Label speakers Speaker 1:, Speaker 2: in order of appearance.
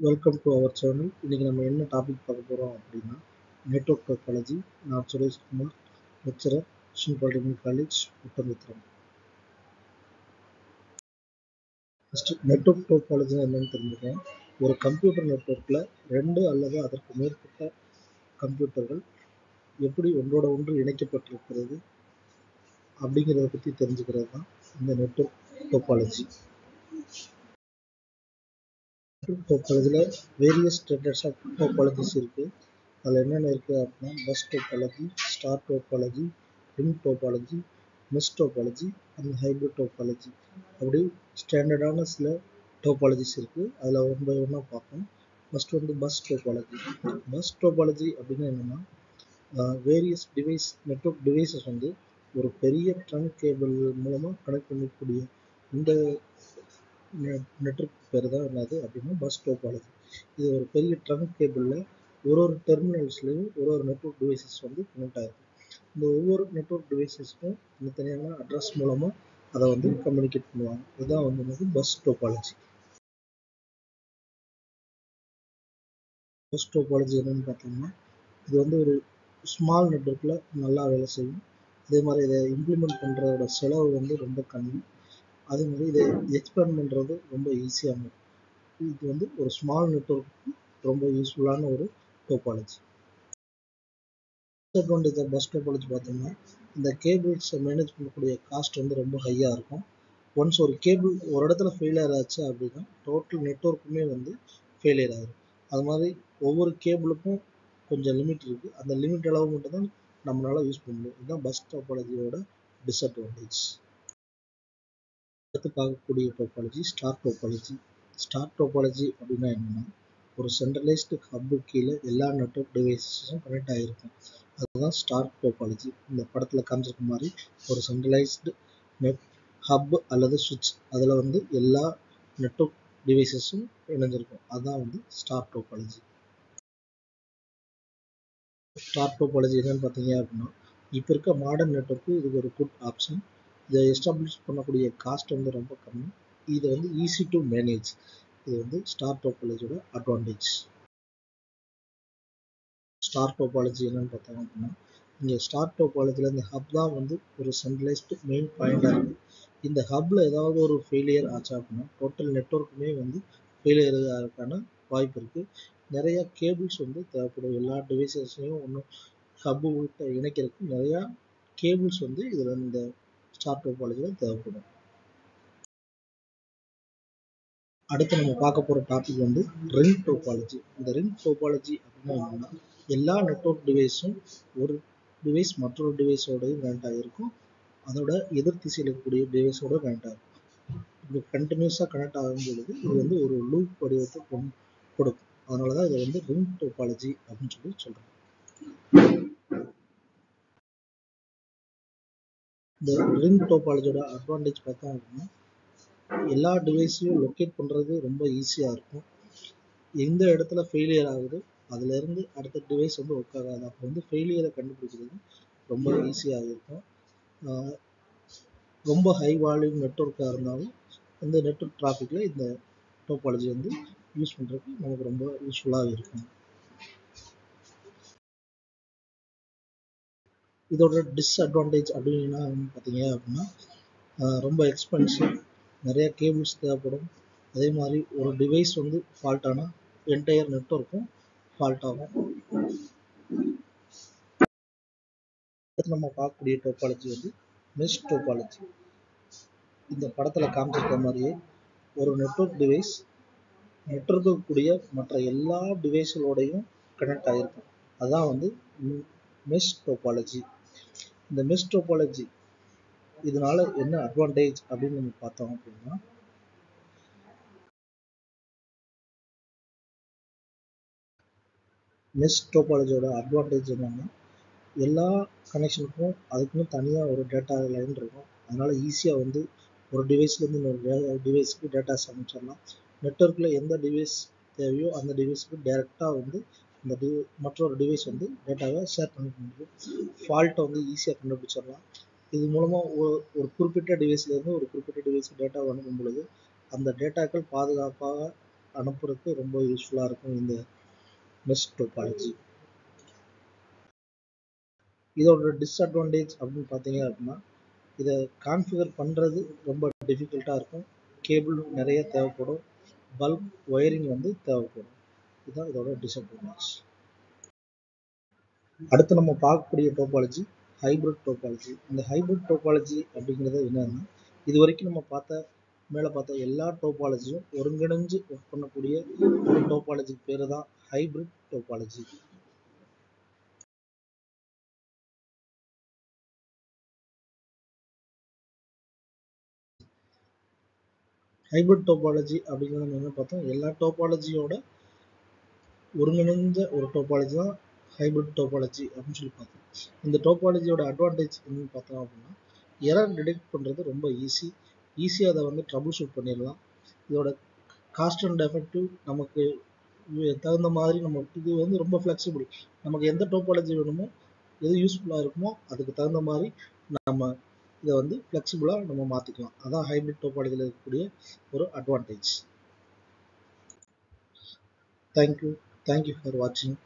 Speaker 1: Welcome to our channel. இன்றைக்கி நம்ம என்ன டாபிக் பார்க்க போகிறோம் அப்படின்னா நெட்வொர்க் டோபாலஜி. நான் Sureshkumar, lecturer, Krishnan polytechnic college, Oddanchatram. First network topology என்னன்னு தெரிஞ்சுக்கேன். ஒரு கம்ப்யூட்டர் நெட்வொர்க்கில் ரெண்டு அல்லது அதற்கு மேற்பட்ட கம்ப்யூட்டர்கள் எப்படி ஒன்றோட ஒன்று இணைக்கப்பட்டிருக்கிறது அப்படிங்கிறத பற்றி தெரிஞ்சுக்கிறது தான் இந்த நெட்வொர்க் டோபாலஜி. டோபாலஜியில் வேரியஸ் ஸ்டேட்டஸ் ஆஃப் டோபாலஜிஸ் இருக்குது. அதில் என்னென்ன இருக்குது அப்படின்னா bus topology, star topology, ring topology, mesh topology and hybrid topology. அப்படி ஸ்டாண்டர்டான சில டோபாலஜிஸ் இருக்குது. அதில் ஒன் பை ஒன்னாக பார்ப்போம். ஃபஸ்ட் வந்து பஸ் டோபாலஜி. பஸ் டோபாலஜி அப்படின்னா என்னென்னா வேரியஸ் டிவைஸ் நெட்வொர்க் டிவைஸஸ் வந்து ஒரு பெரிய ட்ரங்க் கேபிள் மூலமாக கனெக்ட் பண்ணக்கூடிய இந்த நெட்வொர்க் பேர் தான் என்னது அப்படின்னா பஸ் டோபாலஜி. இது ஒரு பெரிய ட்ரங்க் கேபிளில் ஒரு டெர்மினல்ஸ்லையும் ஒரு நெட்வொர்க் டிவைசஸ் வந்து கனெக்ட் ஆகிருக்கும். இந்த ஒவ்வொரு நெட்வொர்க் டிவைசஸ்க்கும் தனித்தனியான அட்ரஸ் மூலமாக அதை வந்து கம்யூனிகேட் பண்ணுவாங்க. இதுதான் வந்து பஸ் டோபாலஜி. பஸ் டோபாலஜி என்னன்னு பார்த்தோம்னா இது வந்து ஒரு ஸ்மால் நெட்வொர்க்கில் நல்லா வேலை செய்யும். அதே மாதிரி இதை இம்ப்ளிமெண்ட் பண்ணுறதோட செலவு வந்து ரொம்ப கம்மி. அதே மாதிரி இதை எக்ஸ்பேண்ட் பண்ணுறது ரொம்ப ஈஸியானது. இது வந்து ஒரு ஸ்மால் நெட்வொர்க்கு ரொம்ப யூஸ்ஃபுல்லான ஒரு topology. Disadvantage of bus topology பார்த்தோம்னா இந்த கேபிள்ஸை மேனேஜ் பண்ணக்கூடிய காஸ்ட் வந்து ரொம்ப ஹையாக இருக்கும். ஒன்ஸ் ஒரு கேபிள் ஒரு இடத்துல ஃபெயிலியர் ஆச்சு அப்படின்னா டோட்டல் நெட்வொர்க்குமே வந்து ஃபெயிலியர் ஆகிடும். அது மாதிரி ஒவ்வொரு கேபிளுக்கும் கொஞ்சம் லிமிட் இருக்குது. அந்த லிமிட் அளவு மட்டும் தான் நம்மளால் யூஸ் பண்ண முடியும். இதுதான் பஸ் டோபாலஜியோட டிஸ்அட்வான்டேஜ். அடுத்து பார்க்கக்கூடிய topology star topology. Star topology அப்படின்னா என்னென்னா ஒரு சென்ட்ரலைஸ்டு ஹப்பு கீழே எல்லா நெட்வொர்க் டிவைசஸும் கனெக்ட் ஆகிருக்கும். அதுதான் ஸ்டார் டோபாலஜி. இந்த படத்தில் காமிச்சிருக்க மாதிரி ஒரு சென்ட்ரலைஸ்டு நெட் ஹப் அல்லது சுவிட்ச், அதில் வந்து எல்லா நெட்வொர்க் டிவைசஸும் இணைஞ்சிருக்கும். அதுதான் வந்து ஸ்டார் டோபாலஜி. ஸ்டார் டோபாலஜி என்னன்னு பார்த்தீங்க அப்படின்னா இப்போ இருக்க மாடர்ன் நெட்வொர்க்கு இதுக்கு ஒரு குட் ஆப்ஷன். இதை எஸ்டாப்ளிஷ் பண்ணக்கூடிய காஸ்ட் வந்து ரொம்ப கம்மி. இது வந்து ஈஸி டு மேனேஜ். இது வந்து ஸ்டார் டோபாலஜியோட அட்வான்டேஜ். ஸ்டார் டோபாலஜி என்னன்னு பார்த்தோம் அப்படின்னா இங்கே ஸ்டார் டோபாலஜியில் இந்த ஹப் தான் வந்து ஒரு சென்ட்ரலைஸ்டு மெயின் பாயிண்டாக இருக்குது. இந்த ஹப்பில் ஏதாவது ஒரு ஃபெயிலியர் ஆச்சு அப்படின்னா டோட்டல் நெட்வொர்க்குமே வந்து ஃபெயிலியர் ஆகிறதுக்கான வாய்ப்பு இருக்குது. நிறையா கேபிள்ஸ் வந்து தேவைப்படும். எல்லா டிவைசஸையும் ஒன்றும் ஹப்பு விட்டு இணைக்கிறதுக்கு நிறையா கேபிள்ஸ் வந்து இதில் இந்த ஸ்டார் டோபாலஜியில் தேவைப்படும். அடுத்து நம்ம பார்க்க போகிற டாபிக் வந்து ரிங் டோபாலஜி. இந்த ரிங் டோபாலஜி அப்படின்னா என்னன்னா எல்லா நெட்வொர்க் டிவைஸும் ஒரு டிவைஸ் மற்றொரு டிவைஸோடையும் கனெக்ட் ஆகிருக்கும். அதோட எதிர் திசையில் இருக்கக்கூடிய டிவைஸோட கனெக்ட் ஆகும். இது கண்டினியூஸாக கனெக்ட் ஆகும் பொழுது இது வந்து ஒரு லூப் வடிவத்தை கொடுக்கும். அதனால தான் இதை வந்து ரிங் டோபாலஜி அப்படின்னு சொல்லி சொல்கிறோம். இந்த ரிங் டோபாலஜியோட அட்வான்டேஜ் பார்த்தோம் அப்படின்னா எல்லா டிவைஸையும் லொக்கேட் பண்ணுறது ரொம்ப ஈஸியாக இருக்கும். எந்த இடத்துல ஃபெயிலியர் ஆகுது அதுலேருந்து அடுத்த டிவைஸ் வந்து ஒர்க் ஆகாது. அப்போ வந்து ஃபெயிலியரை கண்டுபிடிக்கிறது ரொம்ப ஈஸியாக இருக்கும். ரொம்ப ஹை வால்யூம் நெட்வொர்க்காக இருந்தாலும் இந்த நெட்வொர்க் டிராஃபிக்கில் இந்த டோபாலஜி வந்து யூஸ் பண்ணுறதுக்கு நமக்கு ரொம்ப யூஸ்ஃபுல்லாக இருக்கும். இதோட டிஸ்அட்வான்டேஜ் அப்படின்னா பார்த்தீங்க அப்படின்னா ரொம்ப எக்ஸ்பென்சிவ், நிறைய கேபிள்ஸ் தேவைப்படும். அதே மாதிரி ஒரு டிவைஸ் வந்து ஃபால்ட் ஆனால் என்டையர் நெட்வொர்க்கும் ஃபால்ட் ஆகும். நம்ம பார்க்கக்கூடிய டோபாலஜி வந்து மெஷ் டோபாலஜி. இந்த படத்தில் காமிச்சிருக்க மாதிரியே ஒரு நெட்வொர்க் டிவைஸ் நெட்வொர்க்கக்கூடிய மற்ற எல்லா டிவைஸுகளோடையும் கனெக்ட் ஆகிருக்கும். அதுதான் வந்து மெஷ் டோபாலஜி. இந்த மெஷ் டோபாலஜி இதனால என்ன அட்வான்டேஜ் அப்படின்னு நம்ம பார்த்தோம் அப்படின்னா மெஷ் டோபாலஜியோட அட்வான்டேஜ் என்னன்னா எல்லா கனெக்ஷனுக்கும் அதுக்குன்னு தனியாக ஒரு டேட்டா லைன் இருக்கும். அதனால் ஈஸியாக வந்து ஒரு டிவைஸ்லேருந்து இன்னொரு டிவைஸுக்கு டேட்டாஸ் அனுப்பிச்சிடலாம். நெட்வொர்க்கில் எந்த டிவைஸ் தேவையோ அந்த டிவைஸுக்கு டைரெக்டாக வந்து இந்த மற்றொரு டிவைஸ் வந்து டேட்டாவை ஷேர் பண்ணிக்க முடியும். ஃபால்ட்டை வந்து ஈஸியாக கண்டுபிடிச்சிடலாம். இது மூலமாக ஒரு குறிப்பிட்ட டிவைஸ்லேருந்து ஒரு குறிப்பிட்ட டிவைஸுக்கு டேட்டாவை அனுப்பும் பொழுது அந்த டேட்டாக்கள் பாதுகாப்பாக அனுப்புறதுக்கு ரொம்ப யூஸ்ஃபுல்லாக இருக்கும் இந்த மெஷ் டோபாலஜி. இதோட டிஸ்அட்வான்டேஜ் அப்படின்னு பார்த்தீங்க அப்படின்னா, இதை கான்ஃபிகர் பண்ணுறது ரொம்ப டிஃபிகல்ட்டாக இருக்கும். கேபிள் நிறைய தேவைப்படும், பல்க் ஒயரிங் வந்து தேவைப்படும். இதுதான் இதோட டிஸ்அட்வான்டேஜ். அடுத்து நம்ம பார்க்கக்கூடிய டோபாலஜி ஹைபிரிட் டோபாலஜி. இந்த ஹைபிரிட் டோபாலஜி அப்படிங்கிறது என்னன்னா, இது வரைக்கும் நம்ம மேலே பார்த்த எல்லா டோபாலஜியும் ஒருங்கிணைஞ்சு ஒர்க் பண்ணக்கூடிய ஒரு டோபாலஜி பேர் தான் ஹைபிரிட் டோபாலஜி. ஹைபிரிட் டோபாலஜி அப்படிங்கிறது நம்ம என்ன பார்த்தோம், எல்லா டோபாலஜியோட ஒருங்கிணைந்த ஒரு டோபாலஜி தான் ஹைபிரிட் டோபாலஜி அப்படின்னு சொல்லி பார்த்தோம். இந்த டோபாலஜியோட அட்வான்டேஜ் என்னன்னு பார்த்தோம் அப்படின்னா, எரர் டிடெக்ட் பண்ணுறது ரொம்ப ஈஸியாக அதை வந்து ட்ரபிள் ஷூட் பண்ணிடலாம். இதோட காஸ்ட் அண்ட் எஃபெக்டிவ் நமக்கு தகுந்த மாதிரி இது வந்து ரொம்ப ஃப்ளெக்சிபிள். நமக்கு எந்த டோபாலஜி வேணுமோ, எது யூஸ்ஃபுல்லாக இருக்குமோ அதுக்கு தகுந்த மாதிரி நம்ம இதை வந்து ஃப்ளெக்சிபிளாக நம்ம மாற்றிக்கலாம். அதான் ஹைபிரிட் டோபாலஜியில் இருக்கக்கூடிய ஒரு அட்வான்டேஜ். தேங்க்யூ ஃபார் வாட்சிங்.